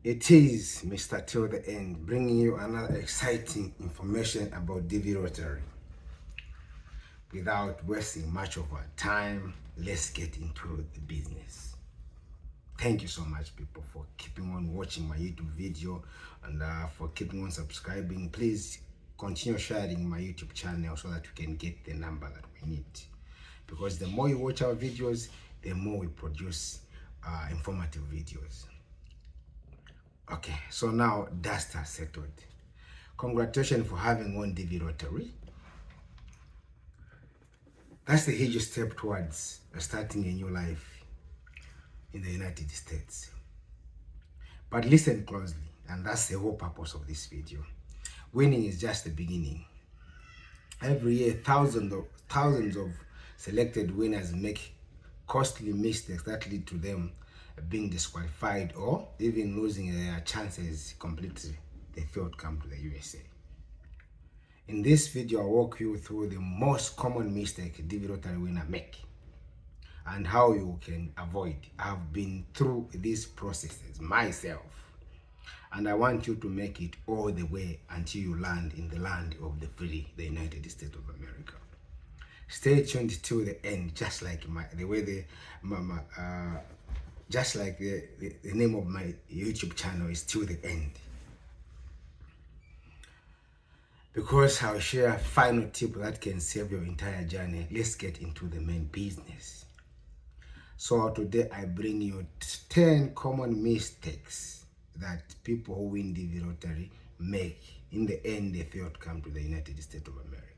It is Mr. Till the End, bringing you another exciting information about DV Rotary. Without wasting much of our time, let's get into the business. Thank you so much, people, for keeping on watching my YouTube video and for keeping on subscribing. Please continue sharing my YouTube channel so that we can get the number that we need. Because the more you watch our videos, the more we produce informative videos. Okay, so now dust has settled. Congratulations for having won DV Rotary. That's the huge step towards starting a new life in the United States. But listen closely, and that's the whole purpose of this video. Winning is just the beginning. Every year, thousands of selected winners make costly mistakes that lead to them being disqualified or even losing their chances completely. They failed to come to the USA. In this video, I'll walk you through the most common mistake DV Rotary winner make and how you can avoid. I've been through these processes myself, and I want you to make it all the way until you land in the land of the free, the United States of America. Stay tuned till the end, just like the name of my YouTube channel is Till the End. Because I'll share a final tip that can save your entire journey. Let's get into the main business. So today I bring you 10 common mistakes that people who win DV Rotary make. In the end, they fail to come to the United States of America.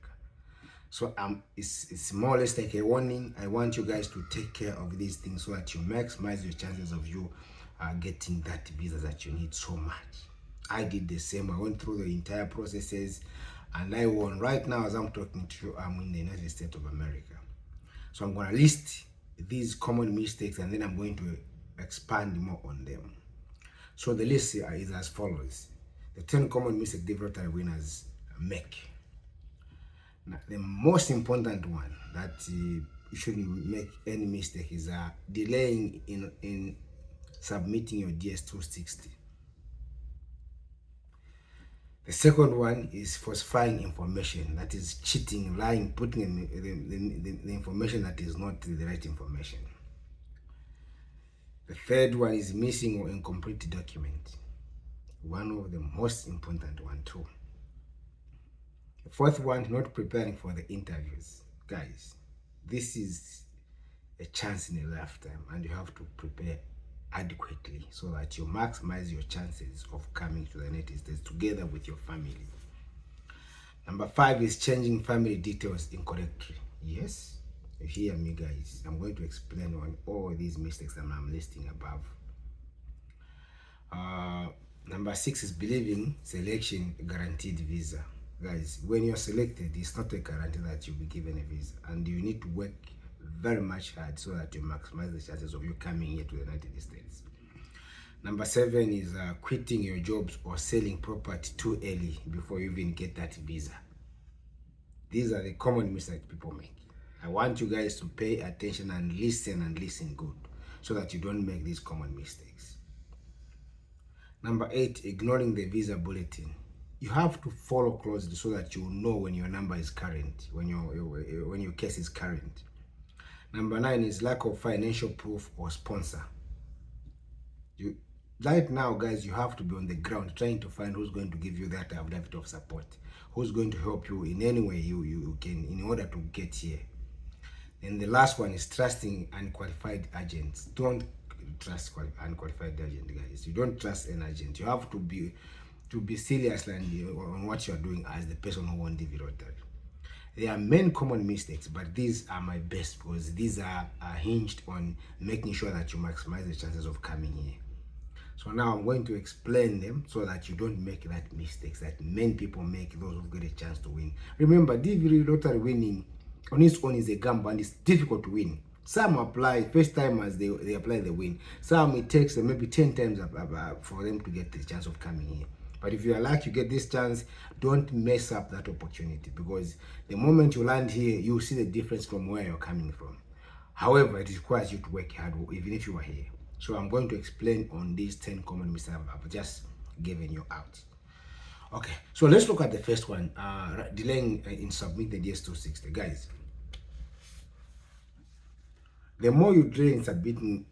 So it's more or less like a warning. I want you guys to take care of these things so that you maximize your chances of you getting that visa that you need so much. I did the same. I went through the entire processes and I won. Right now, as I'm talking to you, I'm in the United States of America. So I'm going to list these common mistakes and then I'm going to expand more on them. So the list here is as follows. The 10 common mistakes DV Rotary winners make. Now, the most important one that you shouldn't make any mistake is delaying in submitting your DS-260. The second one is falsifying information, that is cheating, lying, putting in the information that is not the right information. The third one is missing or incomplete document. One of the most important one too. The fourth one, not preparing for the interviews. Guys, this is a chance in a lifetime and you have to prepare adequately so that you maximize your chances of coming to the United States together with your family. Number 5 is changing family details incorrectly. Yes, you hear me, guys. I'm going to explain on all these mistakes that I'm listing above. Number 6 is believing selection guaranteed visa. Guys, when you're selected, it's not a guarantee that you'll be given a visa, and you need to work very much hard so that you maximize the chances of you coming here to the United States. Number 7 is quitting your jobs or selling property too early before you even get that visa. These are the common mistakes people make. I want you guys to pay attention and listen good so that you don't make these common mistakes. Number 8, ignoring the visa bulletin. You have to follow closely so that you know when your number is current, when your case is current. Number 9 is lack of financial proof or sponsor. Right now, guys, you have to be on the ground trying to find who's going to give you that affidavit of support, who's going to help you in any way you can in order to get here. And the last one is trusting unqualified agents. Don't trust unqualified agents, guys. You don't trust an agent. You have to be serious on what you are doing as the person who won DV Rotary. There are many common mistakes, but these are my best because these are hinged on making sure that you maximize the chances of coming here. So now I'm going to explain them so that you don't make that mistakes that many people make, those who get a chance to win. Remember, DV Rotary winning on its own is a gamble and it's difficult to win. Some apply, first timers, they apply, they win. Some it takes maybe 10 times for them to get the chance of coming here. But if you are lucky, you get this chance, don't mess up that opportunity, because the moment you land here, you'll see the difference from where you're coming from. However, it requires you to work hard, even if you are here. So I'm going to explain on these 10 common mistakes I've just given you out. Okay, so let's look at the first one, delaying in submitting the DS260. Guys, the more you delay in submitting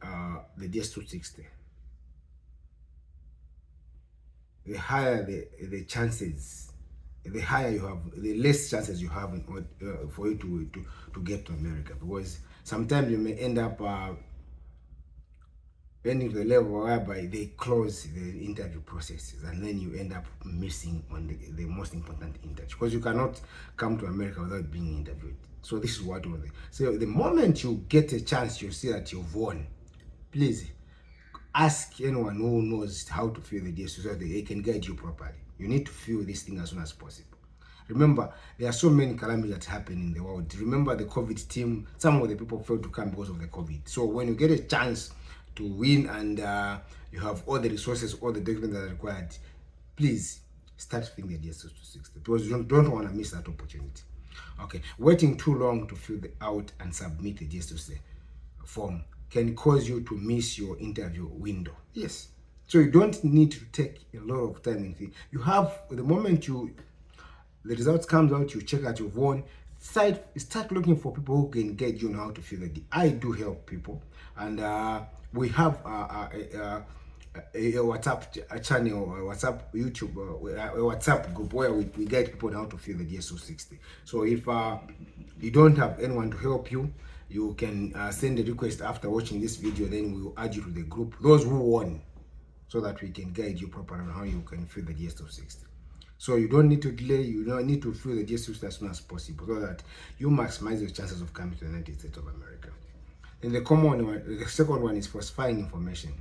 the DS260, the higher the chances, the higher you have, the less chances you have for you to get to America. Because sometimes you may end up getting to the level whereby they close the interview processes, and then you end up missing on the most important interview, because you cannot come to America without being interviewed. So this is what was it. So the moment you get a chance, you see that you've won, please ask anyone who knows how to fill the DS so that they can guide you properly. You need to fill this thing as soon as possible. Remember, there are so many calamities that happen in the world. Remember the COVID team, some of the people failed to come because of the COVID. So when you get a chance to win and you have all the resources, all the documents that are required, please start filling the DS260, because you don't want to miss that opportunity. Okay, waiting too long to fill out and submit the DS260 form can cause you to miss your interview window. Yes. So you don't need to take a lot of time. You have, the moment the results comes out, you check that you've won, start looking for people who can guide you on how to fill the D. I do help people, and we have a WhatsApp channel, a WhatsApp YouTube, a WhatsApp group where we guide people on how to fill the DS260. So if you don't have anyone to help you, you can send a request after watching this video, then we will add you to the group, those who won, so that we can guide you properly on how you can fill the DS260. So you don't need to delay, you don't need to fill the DS260 as soon as possible, so that you maximize your chances of coming to the United States of America. And the second one is falsifying information,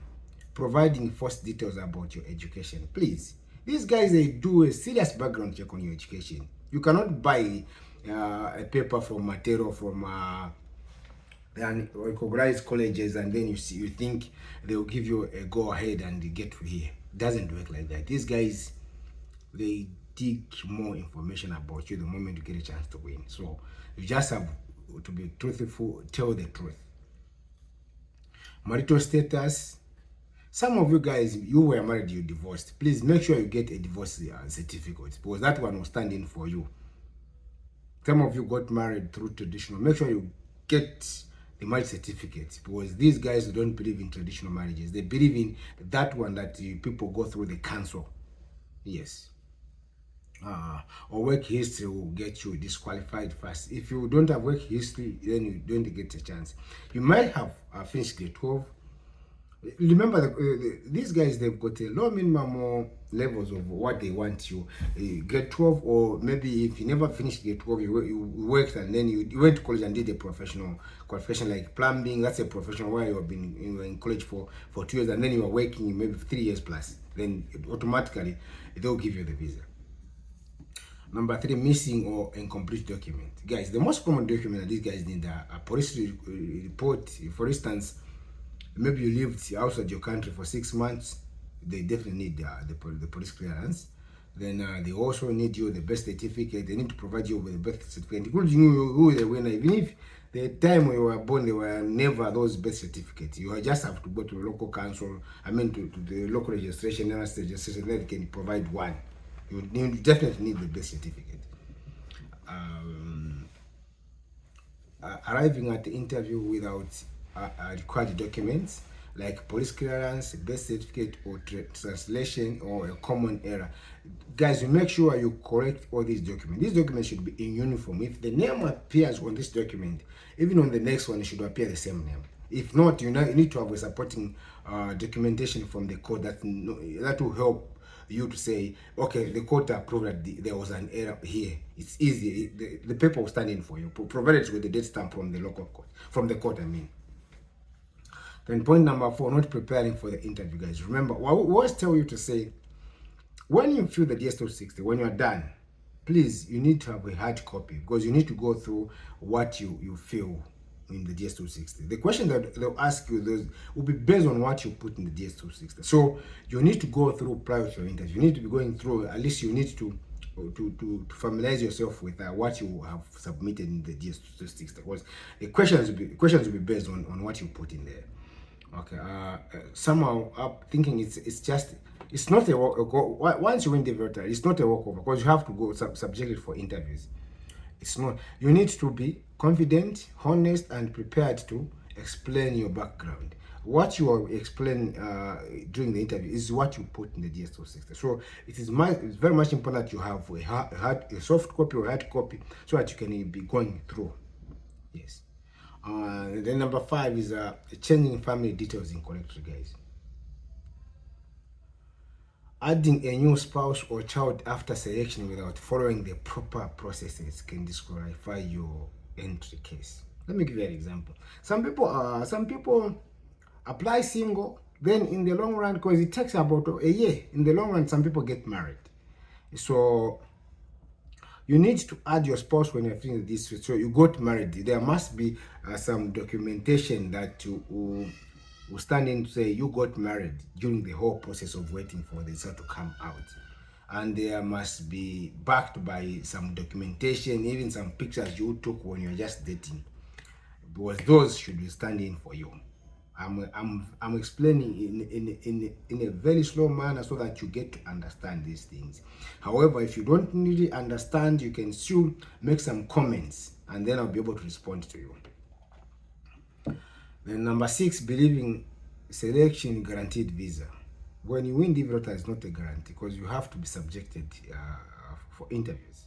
providing false details about your education. Please, these guys, they do a serious background check on your education. You cannot buy a paper from Matero, from the recognized colleges, and then you think they will give you a go ahead and you get to here. It doesn't work like that. These guys, they dig more information about you the moment you get a chance to win. So you just have to be truthful, tell the truth. Marital status. Some of you guys, you were married, you divorced. Please make sure you get a divorce certificate, because that one will stand in for you. Some of you got married through traditional. Make sure you get the marriage certificate, because these guys don't believe in traditional marriages. They believe in that one that people go through the council. Yes. Or work history will get you disqualified first. If you don't have work history, then you don't get a chance. You might have finished grade 12. Remember, these guys, they've got a low minimum levels of what they want you. Grade 12, or maybe if you never finished grade 12, you worked and then you went to college and did a professional qualification like plumbing. That's a professional where you were in college for 2 years, and then you are working maybe 3 years plus. Then automatically they'll give you the visa. Number 3, missing or incomplete document. Guys, the most common document that these guys need are a police report. For instance, maybe you lived outside your country for 6 months, they definitely need the police clearance. Then they also need the birth certificate. They need to provide you with the birth certificate, including who the winner. Even if the time when you were born, they were never those birth certificates. You just have to go to the local council, to the local registration, then they can provide one. You definitely need the birth certificate. Arriving at the interview without required documents like police clearance, birth certificate, or translation, or a common error. Guys, you make sure you correct all these documents. These documents should be in uniform. If the name appears on this document, even on the next one, it should appear the same name. If not, you need to have a supporting documentation from the court that will help you to say, okay, the court approved that there was an error here. It's easy. The paper will stand in for you, provided with the date stamp from the local court, from the court, Then point number 4, not preparing for the interview, guys. Remember, we always tell you to say, when you fill the DS260, when you're done, please, you need to have a hard copy, because you need to go through what you feel in the DS260. The question that they'll ask you, those will be based on what you put in the DS260. So you need to go through prior to your interview. You need to be going through, at least you need to familiarize yourself with what you have submitted in the DS260, because the questions will be based on what you put in there. Okay. Somehow up thinking it's just it's not a walk. Once you win the voter, it's not a walkover because you have to go subjected for interviews. It's not. You need to be confident, honest, and prepared to explain your background. What you are explaining during the interview is what you put in the DS260. So it's very much important that you have a soft copy or hard copy so that you can be going through. Yes. Then number 5 is changing family details incorrectly, guys. Adding a new spouse or child after selection without following the proper processes can disqualify your entry case. Let me give you an example. Some people apply single, then in the long run, because it takes about a year, in the long run, some people get married. So you need to add your spouse when you're filling this. So you got married. There must be some documentation that you will stand in to say you got married during the whole process of waiting for the result to come out. And there must be backed by some documentation, even some pictures you took when you're just dating, because those should be standing for you. I'm explaining in a very slow manner so that you get to understand these things. However, if you don't really understand, you can still make some comments and then I'll be able to respond to you. Then number 6, believing selection guaranteed visa. When you win the voter, is not a guarantee because you have to be subjected for interviews.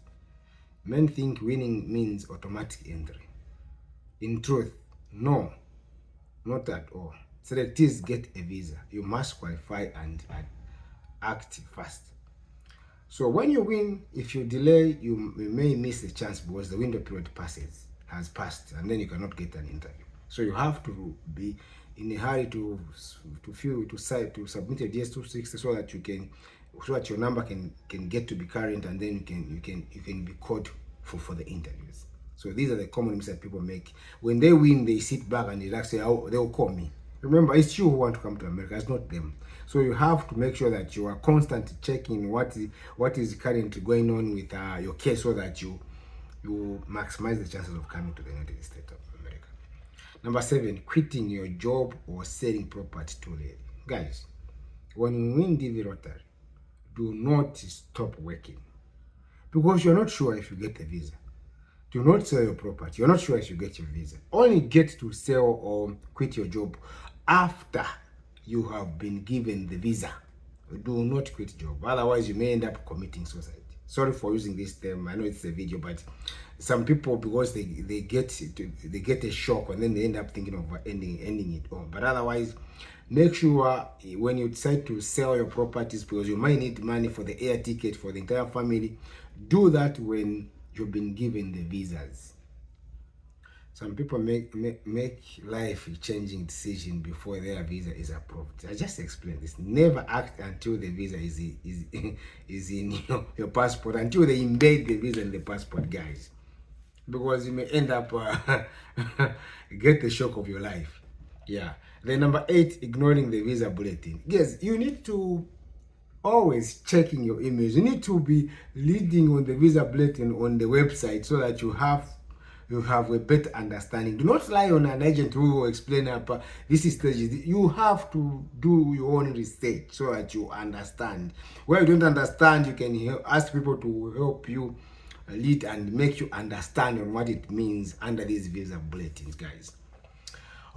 Men think winning means automatic entry. In truth, no. Not at all. Selectees get a visa. You must qualify and act fast. So when you win, if you delay, you may miss the chance because the window period has passed, and then you cannot get an interview. So you have to be in a hurry to submit a DS260 so that your number can get to be current, and then you can be called for the interviews. So these are the common mistakes that people make. When they win, they sit back and relax, say, oh, they'll call me. Remember, it's you who want to come to America, it's not them. So you have to make sure that you are constantly checking what is currently going on with your case so that you maximize the chances of coming to the United States of America. Number 7, quitting your job or selling property too late. Guys, when you win DV lottery, do not stop working because you're not sure if you get a visa. Do not sell your property. You're not sure if you get your visa. Only get to sell or quit your job after you have been given the visa. Do not quit job. Otherwise, you may end up committing suicide. Sorry for using this term. I know it's a video, but some people, because they get a shock and then they end up thinking of ending it all. But otherwise, make sure when you decide to sell your properties, because you might need money for the air ticket for the entire family, do that when you've been given the visas. Some people make life-changing decision before their visa is approved. I just explained this. Never act until the visa is in your passport, until they embed the visa in the passport, guys. Because you may end up get the shock of your life. Yeah. Then number 8, ignoring the visa bulletin. Yes, you need to always checking your emails. You need to be reading on the visa bulletin on the website so that you have a better understanding. Do not rely on an agent who will explain this is stages. You have to do your own research so that you understand. Where you don't understand, you can ask people to help you lead and make you understand on what it means under these visa bulletins, guys.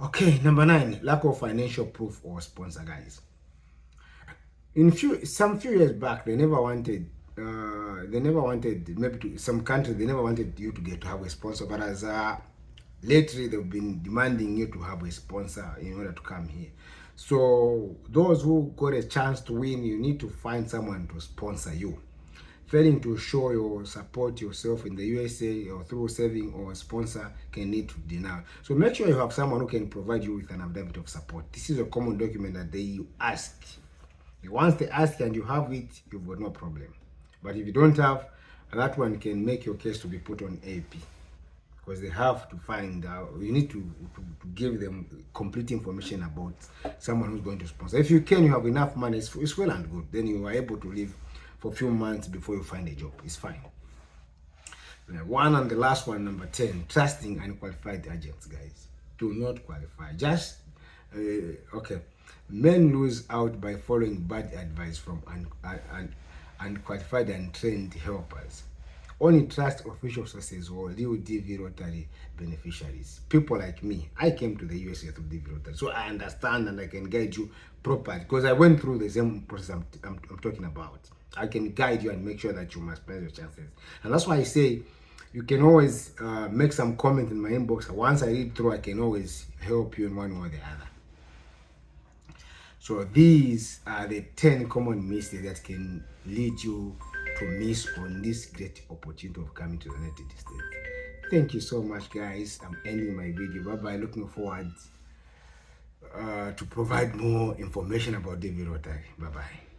Okay, number 9, lack of financial proof or sponsor, guys. Some few years back, they never wanted maybe to some countries, they never wanted you to have a sponsor, but as lately they've been demanding you to have a sponsor in order to come here. So those who got a chance to win, you need to find someone to sponsor you. Failing to show your support yourself in the USA or through saving or sponsor can lead to denial. So make sure you have someone who can provide you with an affidavit of support. This is a common document that they ask. Once they ask and you have it, you've got no problem. But if you don't have, that one can make your case to be put on AP, because they have to find out. You need to give them complete information about someone who's going to sponsor. If you have enough money, it's well and good. Then you are able to live for a few months before you find a job. It's fine. One and the last one, number 10, trusting unqualified agents, guys. Do not qualify. Just Okay. Men lose out by following bad advice from unqualified and trained helpers. Only trust official sources or real DV Rotary beneficiaries. People like me, I came to the USA through DV Rotary, so I understand and I can guide you properly because I went through the same process I'm talking about. I can guide you and make sure that you maximize your chances. And that's why I say you can always make some comment in my inbox. Once I read through, I can always help you in one way or the other. So these are the 10 common mistakes that can lead you to miss on this great opportunity of coming to the United States. Thank you so much, guys. I'm ending my video. Bye-bye. Looking forward to provide more information about David Rotary. Bye-bye.